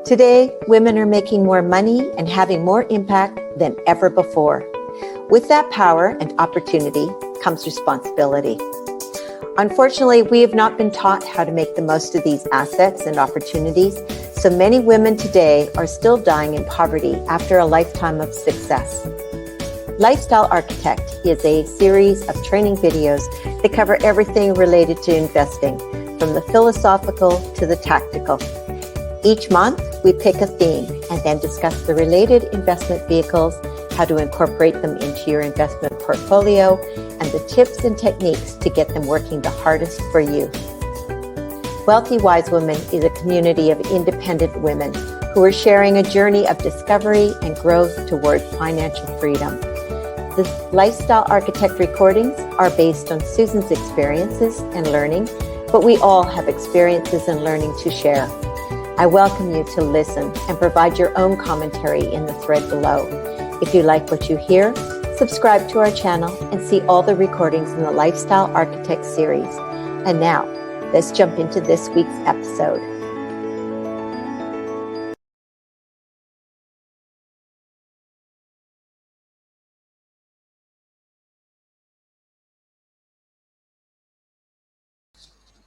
Today, women are making more money and having more impact than ever before. With that power and opportunity comes responsibility. Unfortunately, we have not been taught how to make the most of these assets and opportunities, so many women today are still dying in poverty after a lifetime of success. Lifestyle Architect is a series of training videos that cover everything related to investing, from the philosophical to the tactical. Each month, we pick a theme and then discuss the related investment vehicles, how to incorporate them into your investment portfolio, and the tips and techniques to get them working the hardest for you. Wealthy Wise Women is a community of independent women who are sharing a journey of discovery and growth toward financial freedom. The Lifestyle Architect recordings are based on Susan's experiences and learning, but we all have experiences and learning to share. I welcome you to listen and provide your own commentary in the thread below. If you like what you hear, subscribe to our channel and see all the recordings in the Lifestyle Architect series. And now, let's jump into this week's episode.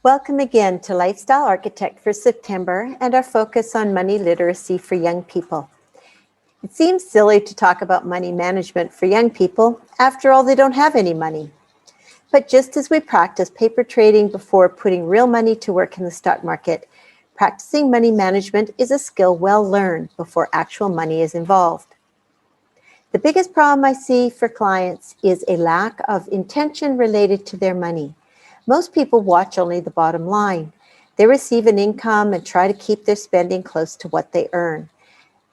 Welcome again to Lifestyle Architect for September and our focus on money literacy for young people. It seems silly to talk about money management for young people. After all, they don't have any money. But just as we practice paper trading before putting real money to work in the stock market, practicing money management is a skill well learned before actual money is involved. The biggest problem I see for clients is a lack of intention related to their money. Most people watch only the bottom line. They receive an income and try to keep their spending close to what they earn.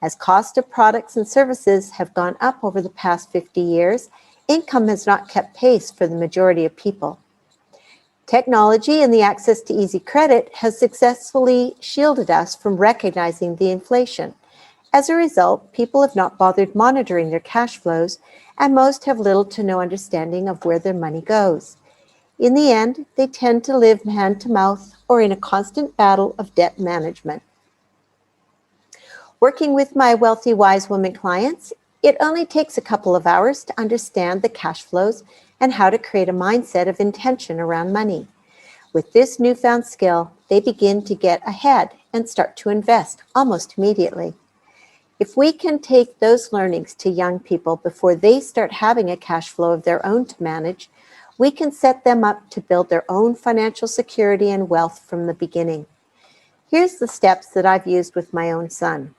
As cost of products and services have gone up over the past 50 years, income has not kept pace for the majority of people. Technology and the access to easy credit has successfully shielded us from recognizing the inflation. As a result, people have not bothered monitoring their cash flows, and most have little to no understanding of where their money goes. In the end, they tend to live hand to mouth or in a constant battle of debt management. Working with my Wealthy Wise Women clients, it only takes a couple of hours to understand the cash flows and how to create a mindset of intention around money. With this newfound skill, they begin to get ahead and start to invest almost immediately. If we can take those learnings to young people before they start having a cash flow of their own to manage, we can set them up to build their own financial security and wealth from the beginning. Here's the steps that I've used with my own son.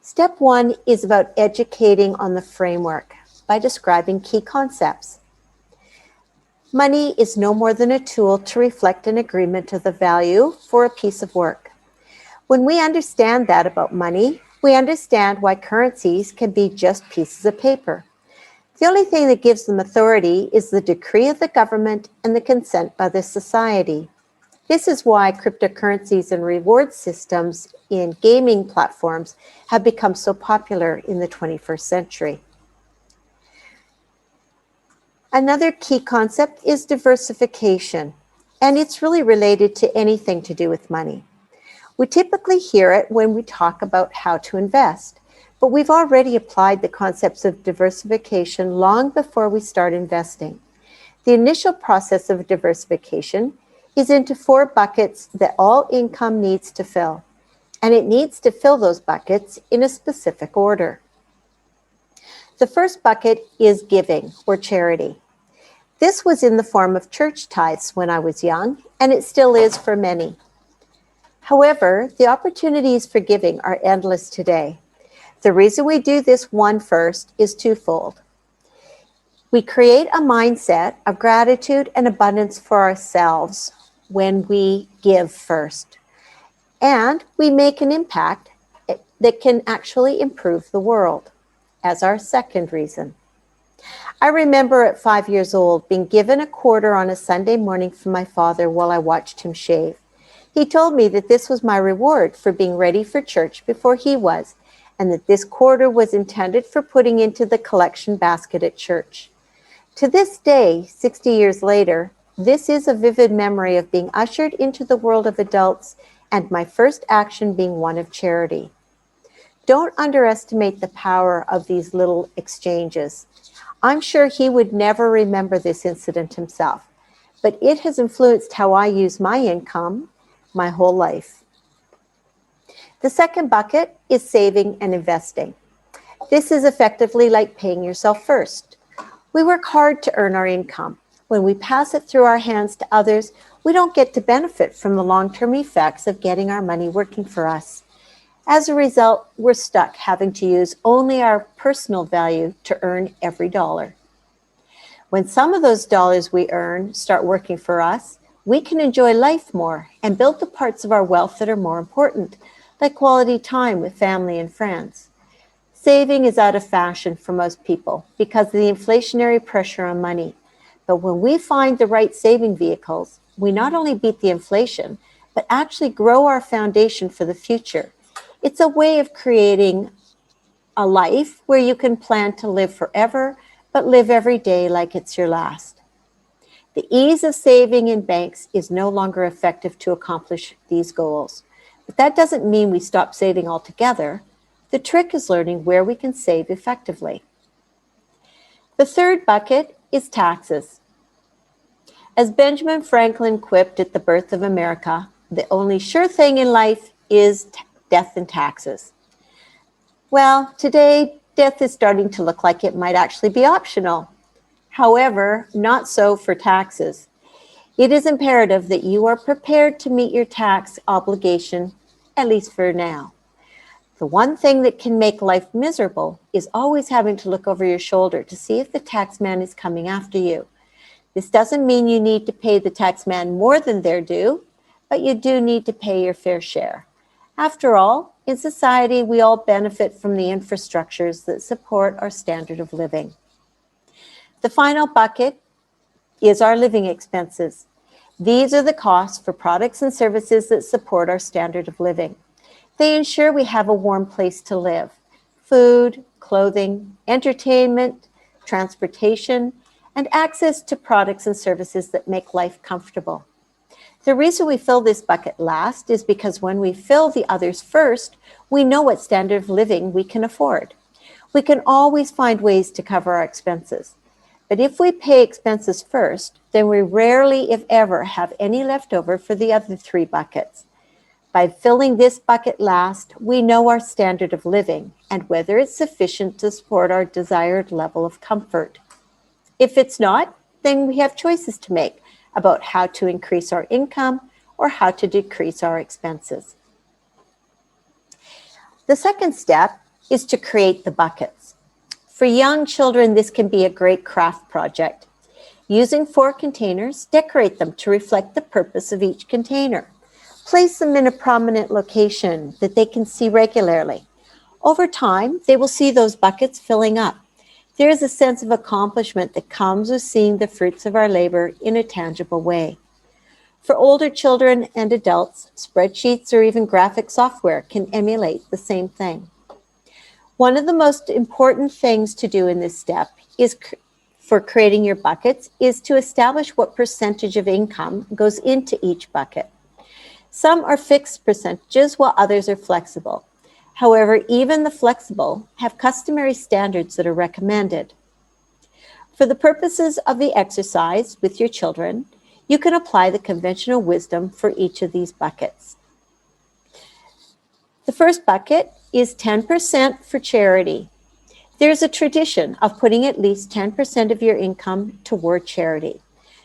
Step one is about educating on the framework by describing key concepts. Money is no more than a tool to reflect an agreement of the value for a piece of work. When we understand that about money, we understand why currencies can be just pieces of paper. The only thing that gives them authority is the decree of the government and the consent by the society. This is why cryptocurrencies and reward systems in gaming platforms have become so popular in the 21st century. Another key concept is diversification, and it's really related to anything to do with money. We typically hear it when we talk about how to invest, but we've already applied the concepts of diversification long before we start investing. The initial process of diversification is into 4 buckets that all income needs to fill, and it needs to fill those buckets in a specific order. The first bucket is giving or charity. This was in the form of church tithes when I was young, and it still is for many. However, the opportunities for giving are endless today. The reason we do this one first is twofold. We create a mindset of gratitude and abundance for ourselves when we give first. And we make an impact that can actually improve the world as our second reason. I remember at 5 years old being given a quarter on a Sunday morning from my father while I watched him shave. He told me that this was my reward for being ready for church before he was, and that this quarter was intended for putting into the collection basket at church. To this day, 60 years later, this is a vivid memory of being ushered into the world of adults and my first action being one of charity. Don't underestimate the power of these little exchanges. I'm sure he would never remember this incident himself, but it has influenced how I use my income my whole life. The second bucket is saving and investing. This is effectively like paying yourself first. We work hard to earn our income. When we pass it through our hands to others, we don't get to benefit from the long-term effects of getting our money working for us. As a result, we're stuck having to use only our personal value to earn every dollar. When some of those dollars we earn start working for us, we can enjoy life more and build the parts of our wealth that are more important, like quality time with family and friends. Saving is out of fashion for most people because of the inflationary pressure on money. But when we find the right saving vehicles, we not only beat the inflation, but actually grow our foundation for the future. It's a way of creating a life where you can plan to live forever, but live every day like it's your last. The ease of saving in banks is no longer effective to accomplish these goals. But that doesn't mean we stop saving altogether. The trick is learning where we can save effectively. The third bucket is taxes. As Benjamin Franklin quipped at the birth of America, the only sure thing in life is death and taxes. Well, today, death is starting to look like it might actually be optional. However, not so for taxes. It is imperative that you are prepared to meet your tax obligation, at least for now. The one thing that can make life miserable is always having to look over your shoulder to see if the tax man is coming after you. This doesn't mean you need to pay the tax man more than they're due, but you do need to pay your fair share. After all, in society, we all benefit from the infrastructures that support our standard of living. The final bucket is our living expenses. These are the costs for products and services that support our standard of living. They ensure we have a warm place to live. Food, clothing, entertainment, transportation, and access to products and services that make life comfortable. The reason we fill this bucket last is because when we fill the others first, we know what standard of living we can afford. We can always find ways to cover our expenses. But if we pay expenses first, then we rarely, if ever, have any left over for the other three buckets. By filling this bucket last, we know our standard of living and whether it's sufficient to support our desired level of comfort. If it's not, then we have choices to make about how to increase our income or how to decrease our expenses. The second step is to create the buckets. For young children, this can be a great craft project. Using 4 containers, decorate them to reflect the purpose of each container. Place them in a prominent location that they can see regularly. Over time, they will see those buckets filling up. There is a sense of accomplishment that comes with seeing the fruits of our labor in a tangible way. For older children and adults, spreadsheets or even graphic software can emulate the same thing. One of the most important things to do in this step for creating your buckets is to establish what percentage of income goes into each bucket. Some are fixed percentages while others are flexible. However, even the flexible have customary standards that are recommended. For the purposes of the exercise with your children, you can apply the conventional wisdom for each of these buckets. The first bucket is 10% for charity. There's a tradition of putting at least 10% of your income toward charity.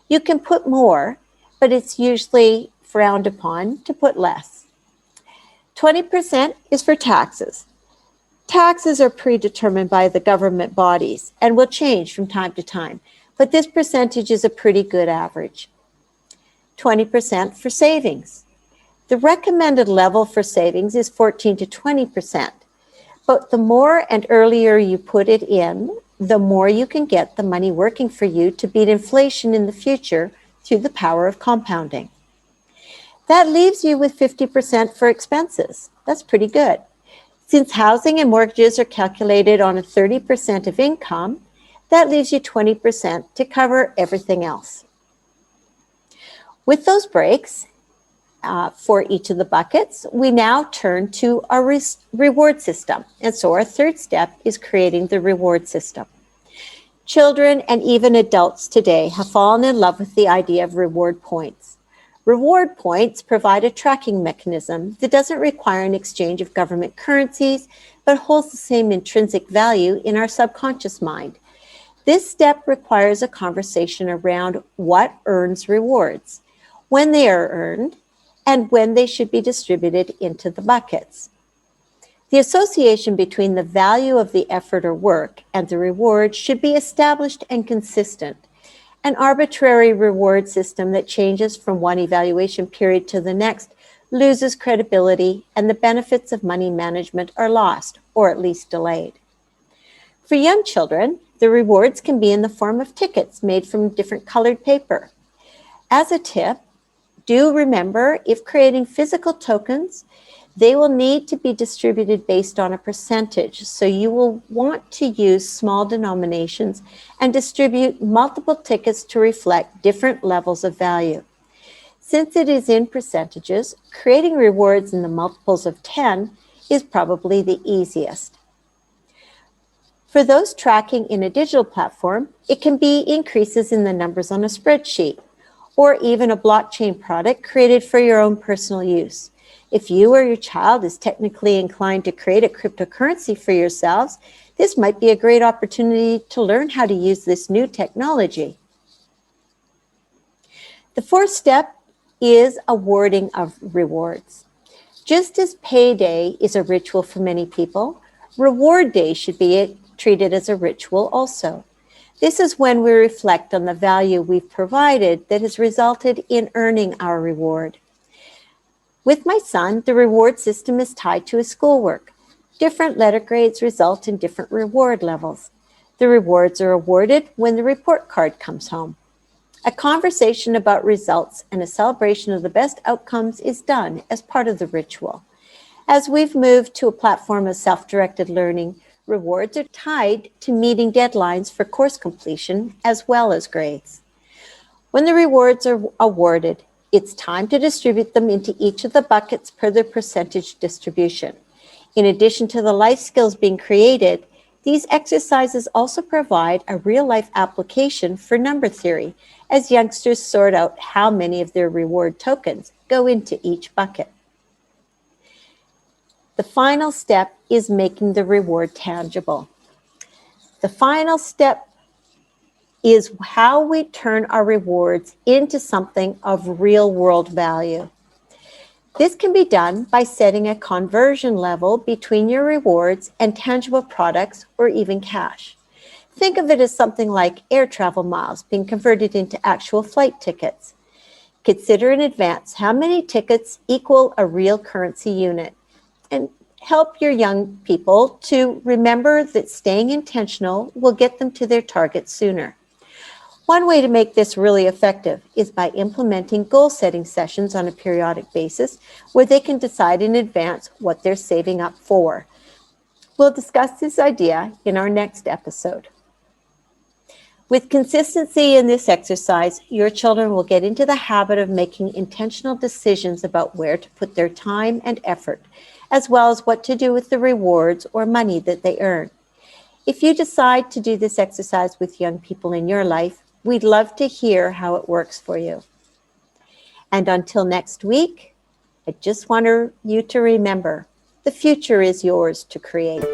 You can put more, but it's usually frowned upon to put less. 20% is for taxes. Taxes are predetermined by the government bodies and will change from time to time, but this percentage is a pretty good average. 20% for savings. The recommended level for savings is 14 to 20%, but the more and earlier you put it in, the more you can get the money working for you to beat inflation in the future through the power of compounding. That leaves you with 50% for expenses. That's pretty good. Since housing and mortgages are calculated on a 30% of income, that leaves you 20% to cover everything else. With those breaks, for each of the buckets, we now turn to our reward system. And so our third step is creating the reward system. Children and even adults today have fallen in love with the idea of reward points. Reward points provide a tracking mechanism that doesn't require an exchange of government currencies, but holds the same intrinsic value in our subconscious mind. This step requires a conversation around what earns rewards, when they are earned, and when they should be distributed into the buckets. The association between the value of the effort or work and the reward should be established and consistent. An arbitrary reward system that changes from one evaluation period to the next loses credibility, and the benefits of money management are lost, or at least delayed. For young children, the rewards can be in the form of tickets made from different colored paper. As a tip, do remember, if creating physical tokens, they will need to be distributed based on a percentage. So you will want to use small denominations and distribute multiple tickets to reflect different levels of value. Since it is in percentages, creating rewards in the multiples of 10 is probably the easiest. For those tracking in a digital platform, it can be increases in the numbers on a spreadsheet, or even a blockchain product created for your own personal use. If you or your child is technically inclined to create a cryptocurrency for yourselves, this might be a great opportunity to learn how to use this new technology. The fourth step is awarding of rewards. Just as payday is a ritual for many people, reward day should be treated as a ritual also. This is when we reflect on the value we've provided that has resulted in earning our reward. With my son, the reward system is tied to his schoolwork. Different letter grades result in different reward levels. The rewards are awarded when the report card comes home. A conversation about results and a celebration of the best outcomes is done as part of the ritual. As we've moved to a platform of self-directed learning, rewards are tied to meeting deadlines for course completion as well as grades. When the rewards are awarded, it's time to distribute them into each of the buckets per their percentage distribution. In addition to the life skills being created, these exercises also provide a real-life application for number theory as youngsters sort out how many of their reward tokens go into each bucket. The final step is making the reward tangible. The final step is how we turn our rewards into something of real-world value. This can be done by setting a conversion level between your rewards and tangible products or even cash. Think of it as something like air travel miles being converted into actual flight tickets. Consider in advance how many tickets equal a real currency unit, and help your young people to remember that staying intentional will get them to their target sooner. One way to make this really effective is by implementing goal-setting sessions on a periodic basis where they can decide in advance what they're saving up for. We'll discuss this idea in our next episode. With consistency in this exercise, your children will get into the habit of making intentional decisions about where to put their time and effort, as well as what to do with the rewards or money that they earn. If you decide to do this exercise with young people in your life, we'd love to hear how it works for you. And until next week, I just want you to remember, the future is yours to create.